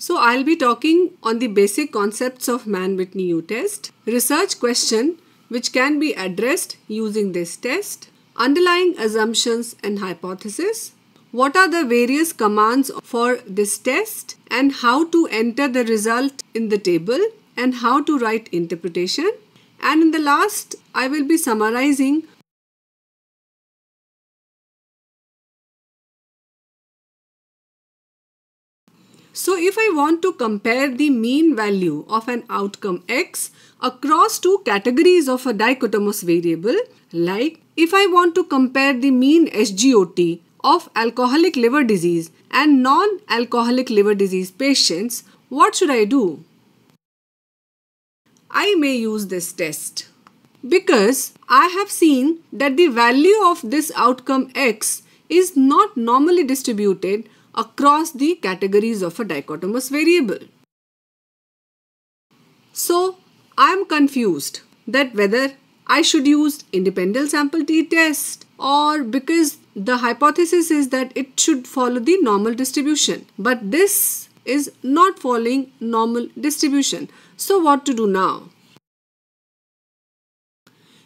So I'll be talking on the basic concepts of Mann-Whitney U-test, research question which can be addressed using this test, underlying assumptions and hypothesis, what are the various commands for this test and how to enter the result in the table and how to write interpretation. And in the last, I will be summarizing So if I want to compare the mean value of an outcome X across two categories of a dichotomous variable, like if I want to compare the mean SGOT of alcoholic liver disease and non-alcoholic liver disease patients, what should I do? I may use this test because I have seen that the value of this outcome X is not normally distributed across the categories of a dichotomous variable. So I am confused that whether I should use independent sample t-test or because the hypothesis is that it should follow the normal distribution. But this is not following normal distribution. So what to do now?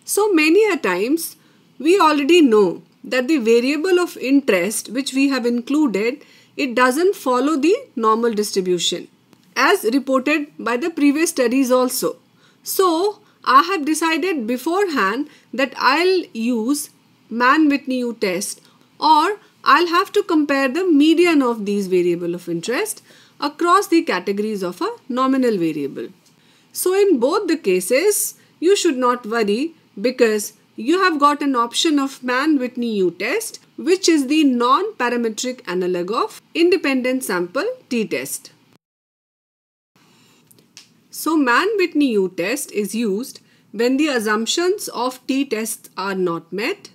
So many a times we already know that the variable of interest which we have included, it doesn't follow the normal distribution as reported by the previous studies also. So I have decided beforehand that I'll use Mann-Whitney U-test, or I'll have to compare the median of these variable of interest across the categories of a nominal variable. So in both the cases, you should not worry because you have got an option of Mann-Whitney U-test, which is the non-parametric analog of independent sample t-test. So Mann-Whitney U-test is used when the assumptions of t-tests are not met.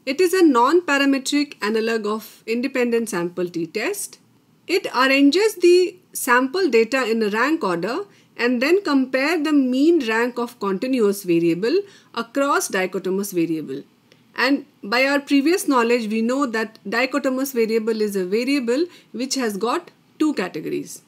It is a non-parametric analog of independent sample t-test. It arranges the sample data in a rank order and then compare the mean rank of continuous variable across dichotomous variable. And by our previous knowledge, we know that dichotomous variable is a variable which has got two categories.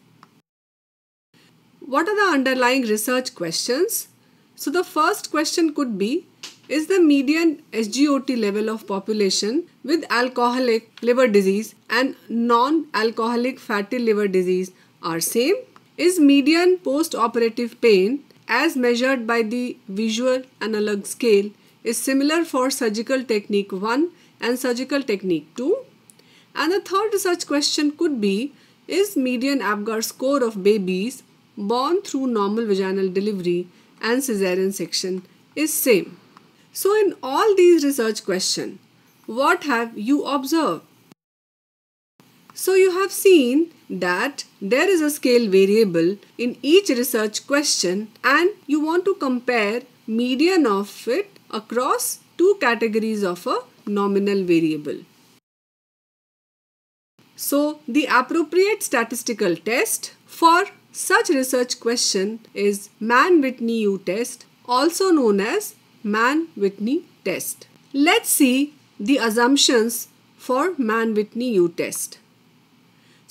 What are the underlying research questions? So the first question could be, is the median SGOT level of population with alcoholic liver disease and non-alcoholic fatty liver disease are same? Is median post-operative pain as measured by the visual analog scale is similar for surgical technique 1 and surgical technique 2? And the third research question could be, is median Apgar score of babies born through normal vaginal delivery and cesarean section is same? So in all these research questions, what have you observed? So you have seen that there is a scale variable in each research question and you want to compare median of it across two categories of a nominal variable. So the appropriate statistical test for such research question is Mann-Whitney U-test, also known as Mann-Whitney test. Let's see the assumptions for Mann-Whitney U-test.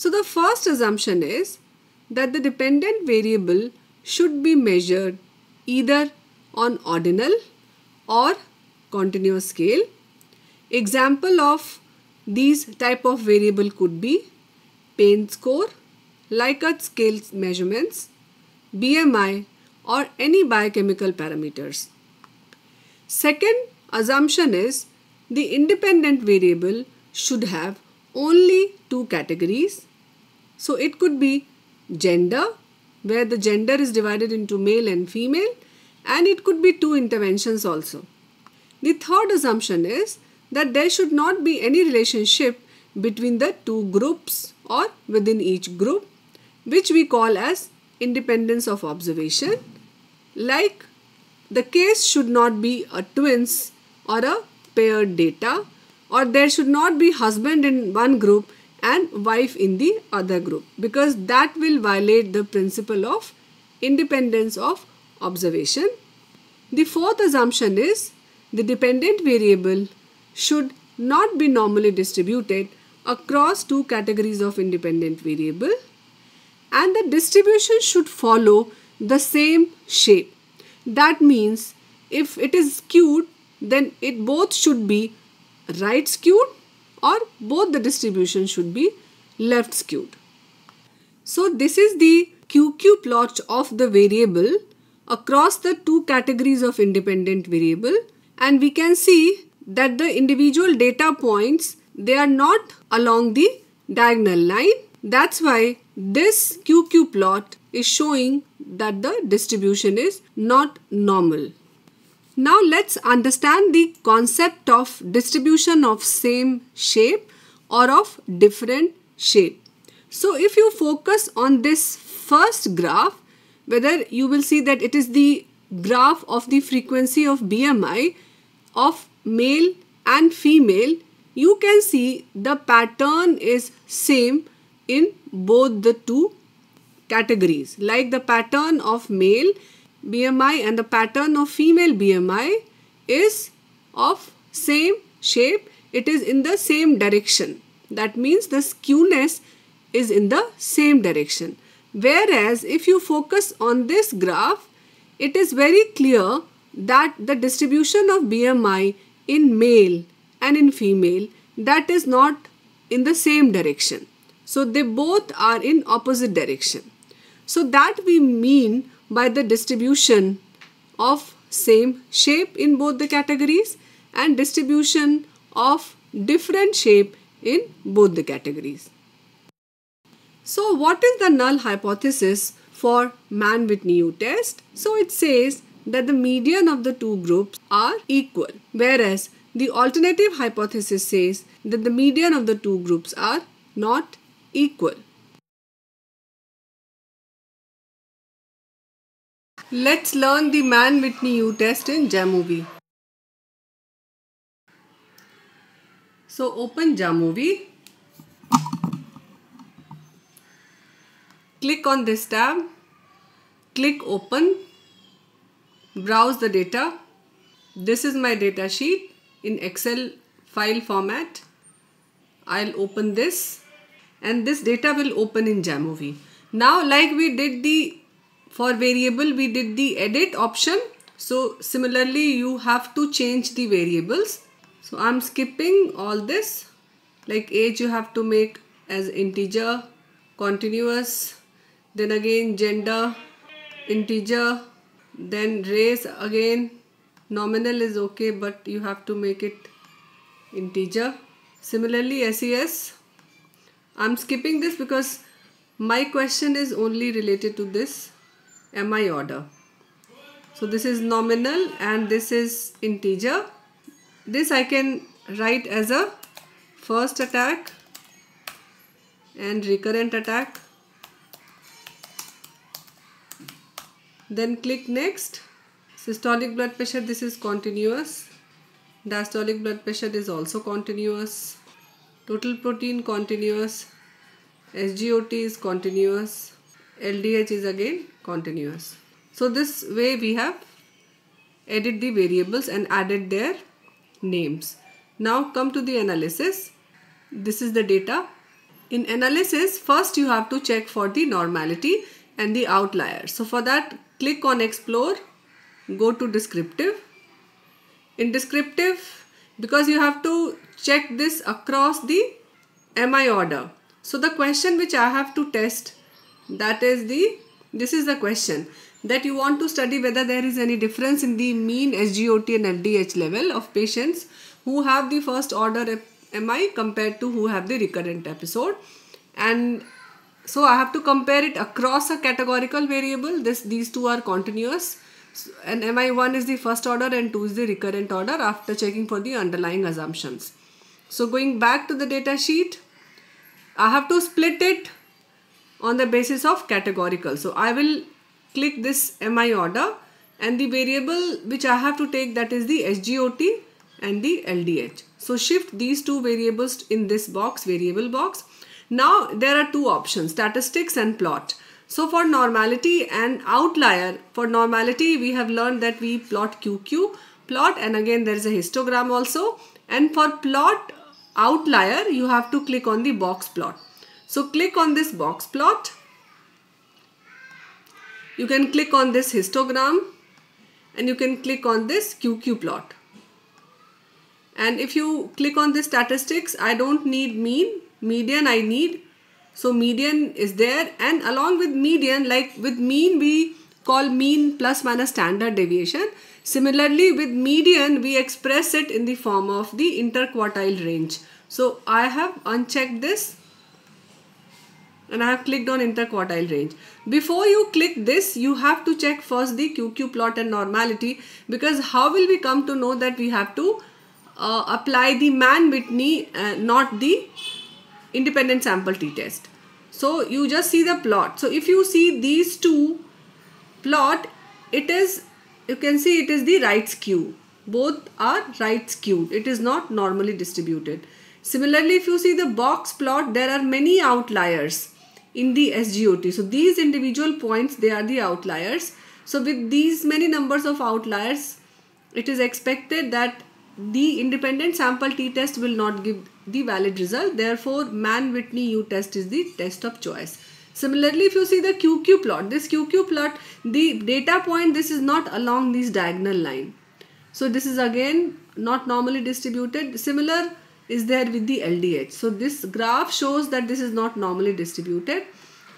So the first assumption is that the dependent variable should be measured either on ordinal or continuous scale. Example of these type of variable could be pain score, Likert scale measurements, BMI or any biochemical parameters. Second assumption is the independent variable should have only two categories. So it could be gender, where the gender is divided into male and female, and it could be two interventions also. The third assumption is that there should not be any relationship between the two groups or within each group, which we call as independence of observation. Like the case should not be a twins or a paired data, or there should not be husband in one group and wife in the other group, because that will violate the principle of independence of observation. The fourth assumption is the dependent variable should not be normally distributed across two categories of independent variable. and the distribution should follow the same shape. That means if it is skewed, then it both should be right skewed or both the distribution should be left skewed. So this is the QQ plot of the variable across the two categories of independent variable, and we can see that the individual data points, they are not along the diagonal line. That's why this QQ plot is showing that the distribution is not normal. Now let's understand the concept of distribution of same shape or of different shape. So if you focus on this first graph, whether you will see that it is the graph of the frequency of BMI of male and female, you can see the pattern is same in both the two categories. Like the pattern of male BMI and the pattern of female BMI is of same shape. It is in the same direction. That means the skewness is in the same direction. Whereas if you focus on this graph, it is very clear that the distribution of BMI in male and in female, that is not in the same direction. So they both are in opposite direction. So that we mean by the distribution of same shape in both the categories and distribution of different shape in both the categories. So what is the null hypothesis for Mann-Whitney test? So it says that the median of the two groups are equal, whereas the alternative hypothesis says that the median of the two groups are not equal. Let's learn the Mann-Whitney test in Jamovi. So open Jamovi. Click on this tab. Click open. Browse the data. This is my data sheet in Excel file format. I'll open this and this data will open in Jamovi. Now like we did for variable, we did the edit option. So similarly you have to change the variables. So I'm skipping all this. Like age you have to make as integer, continuous, then again gender, integer, then race again, nominal is okay but you have to make it integer. Similarly SES, I'm skipping this because my question is only related to this MI order. So this is nominal and this is integer. This I can write as a first attack and recurrent attack. Then click next. Systolic blood pressure, this is continuous. Diastolic blood pressure is also continuous. Total protein continuous. SGOT is continuous. LDH is again continuous. So this way we have added the variables and added their names. Now come to the analysis. This is the data. In analysis, first you have to check for the normality and the outlier. So for that, click on explore, go to descriptive. In descriptive, because you have to check this across the MI order. So the question which I have to test, that is this is the question that you want to study whether there is any difference in the mean SGOT and LDH level of patients who have the first order MI compared to who have the recurrent episode. And so I have to compare it across a categorical variable. These two are continuous. And MI1 is the first order and 2 is the recurrent order after checking for the underlying assumptions. So going back to the data sheet, I have to split it on the basis of categorical. So I will click this MI order and the variable which I have to take, that is the SGOT and the LDH. So shift these two variables in this box, variable box. Now there are two options, statistics and plot. So for normality and outlier, for normality we have learned that we plot QQ plot, and again there is a histogram also. And for plot outlier you have to click on the box plot. So click on this box plot You can click on this histogram and you can click on this QQ plot. And if you click on this statistics, I don't need mean, median I need. So median is there, and along with median, like with mean we call mean plus minus standard deviation. Similarly with median we express it in the form of the interquartile range. So I have unchecked this and I have clicked on interquartile range. Before you click this, you have to check first the QQ plot and normality, because how will we come to know that we have to apply the Mann-Whitney, not the independent sample t-test. So you just see the plot. So if you see these two plot, it is, you can see it is the right skew. Both are right skewed. It is not normally distributed. Similarly, if you see the box plot, there are many outliers in the SGOT. So these individual points, they are the outliers. So with these many numbers of outliers, it is expected that the independent sample t-test will not give the valid result. Therefore, Mann-Whitney U-test is the test of choice. Similarly, if you see the QQ plot, this QQ plot, the data point, this is not along this diagonal line. So this is again not normally distributed. Similar is there with the LDH. So this graph shows that this is not normally distributed.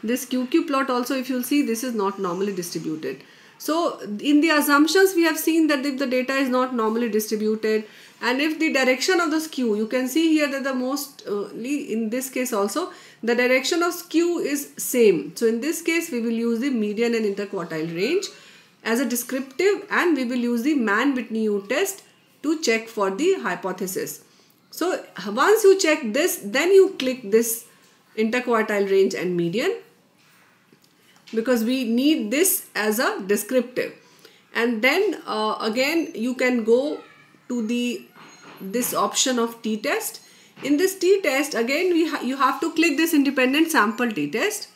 This QQ plot also, if you'll see, this is not normally distributed. So in the assumptions, we have seen that if the data is not normally distributed and if the direction of the skew, you can see here that the mostly in this case also, the direction of skew is same. So in this case, we will use the median and interquartile range as a descriptive, and we will use the Mann-Whitney U-test to check for the hypothesis. So once you check this, then you click this interquartile range and median, because we need this as a descriptive. And then again you can go to this option of t-test. In this t-test, again you have to click this independent sample t-test,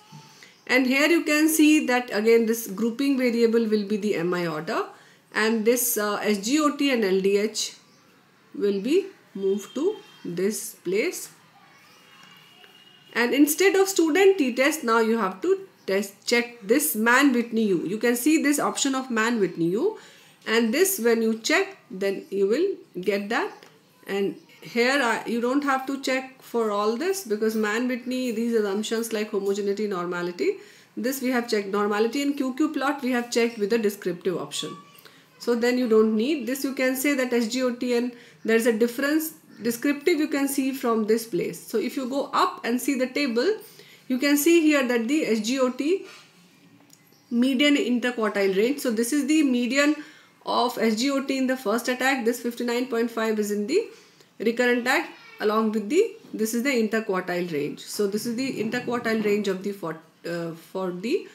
and here you can see that again this grouping variable will be the MI order, and this SGOT and LDH will be moved to this place. And instead of student t-test, now you have to check this Mann-Whitney U. You can see this option of Mann-Whitney U, and this when you check, then you will get that. And here you don't have to check for all this, because Mann-Whitney, these assumptions like homogeneity, normality, this we have checked. Normality and QQ plot we have checked with the descriptive option. So then you don't need this. You can say that SGOT and there is a difference. Descriptive you can see from this place. So if you go up and see the table, you can see here that the SGOT median interquartile range. So this is the median of SGOT in the first attack. This 59.5 is in the recurrent attack, along with this is the interquartile range. So this is the interquartile range of the for the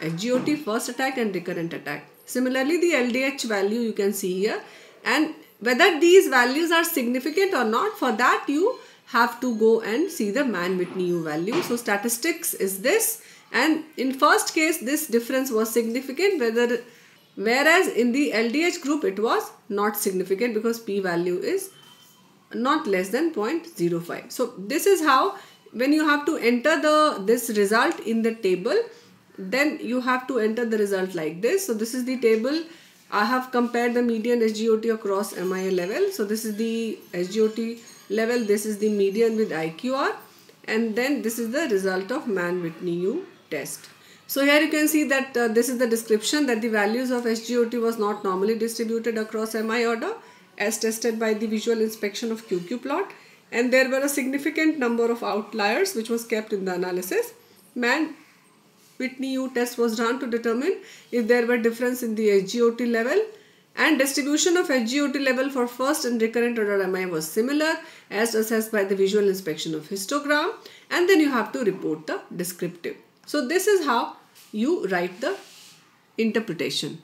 SGOT first attack and recurrent attack. Similarly, the LDH value you can see here, and whether these values are significant or not, for that you have to go and see the Mann-Whitney U value. So statistics is this, and in first case this difference was significant, whereas in the LDH group it was not significant because p value is not less than 0.05. So this is how, when you have to enter this result in the table, then you have to enter the result like this. So this is the table. I have compared the median SGOT across MIA level. So this is the SGOT level, this is the median with IQR, and then this is the result of Mann-Whitney U test. So here you can see that this is the description, that the values of SGOT was not normally distributed across MI order as tested by the visual inspection of QQ plot, and there were a significant number of outliers which was kept in the analysis. Mann-Whitney U test was run to determine if there were difference in the SGOT level, and distribution of SGOT level for first and recurrent order MI was similar as assessed by the visual inspection of histogram, and then you have to report the descriptive. So this is how you write the interpretation.